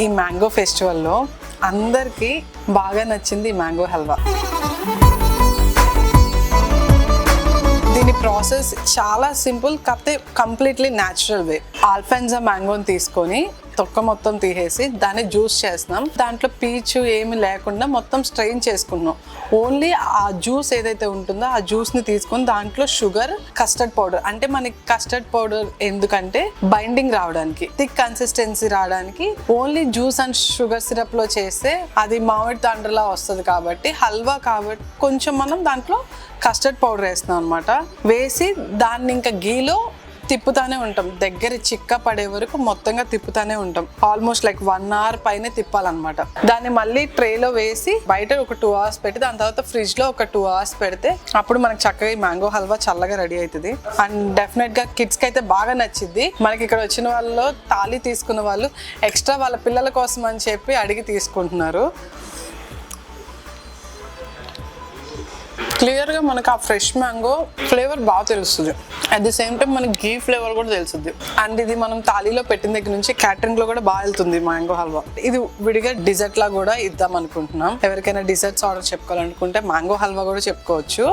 ఈ మ్యాంగో ఫెస్టివల్లో అందరికీ బాగా నచ్చింది ఈ మ్యాంగో హల్వా. దీని ప్రాసెస్ చాలా సింపుల్, కాకపోతే కంప్లీట్లీ న్యాచురల్ వే. ఆల్ఫెన్జా మ్యాంగోని తీసుకొని తొక్క మొత్తం తీసేసి దాన్ని జ్యూస్ చేస్తున్నాం. దాంట్లో పీచు ఏమి లేకుండా మొత్తం స్ట్రెయిన్ చేసుకున్నాం. ఓన్లీ ఆ జ్యూస్ ఏదైతే ఉంటుందో ఆ జ్యూస్ని తీసుకొని దాంట్లో షుగర్, కస్టర్డ్ పౌడర్, అంటే మనకి కస్టర్డ్ పౌడర్ ఎందుకంటే బైండింగ్ రావడానికి, థిక్ కన్సిస్టెన్సీ రావడానికి. ఓన్లీ జ్యూస్ అండ్ షుగర్ సిరప్లో చేస్తే అది మామిడి తాండ్రలా వస్తుంది. కాబట్టి హల్వా కాబట్టి కొంచెం మనం దాంట్లో కస్టర్డ్ పౌడర్ వేస్తున్నాం అనమాట. వేసి దాన్ని ఇంకా గీలో తిప్పుతానే ఉంటాం, దగ్గర చిక్క పడే వరకు మొత్తంగా తిప్పుతానే ఉంటాం. ఆల్మోస్ట్ లైక్ 1 hour పైనే తిప్పాలన్నమాట. దాన్ని మళ్ళీ ట్రేలో వేసి బయట ఒక 2 hours పెట్టి దాని తర్వాత ఫ్రిడ్జ్ లో ఒక 2 hours పెడితే అప్పుడు మనకి చక్కగా ఈ మ్యాంగో హల్వా చల్లగా రెడీ అవుతుంది. అండ్ డెఫినెట్ గా కిడ్స్ కి అయితే బాగా నచ్చింది. మనకి ఇక్కడ వచ్చిన వాళ్ళు తాళి తీసుకున్న వాళ్ళు ఎక్స్ట్రా వాళ్ళ పిల్లల కోసం అని చెప్పి అడిగి తీసుకుంటున్నారు. క్లియర్గా మనకు ఆ ఫ్రెష్ మ్యాంగో ఫ్లేవర్ బాగా తెలుస్తుంది. అట్ ది సేమ్ టైం మనకి గీ ఫ్లేవర్ కూడా తెలుస్తుంది. అండ్ ఇది మనం తాళీలో పెట్టిన దగ్గర నుంచి క్యాటరింగ్ లో కూడా బాగా వెళ్తుంది మ్యాంగో హల్వా. ఇది విడిగా డిజర్ట్ లా కూడా ఇద్దాం అనుకుంటున్నాం. ఎవరికైనా డిజర్ట్స్ ఆర్డర్ చెప్పుకోవాలనుకుంటే మ్యాంగో హల్వా కూడా చెప్పుకోవచ్చు.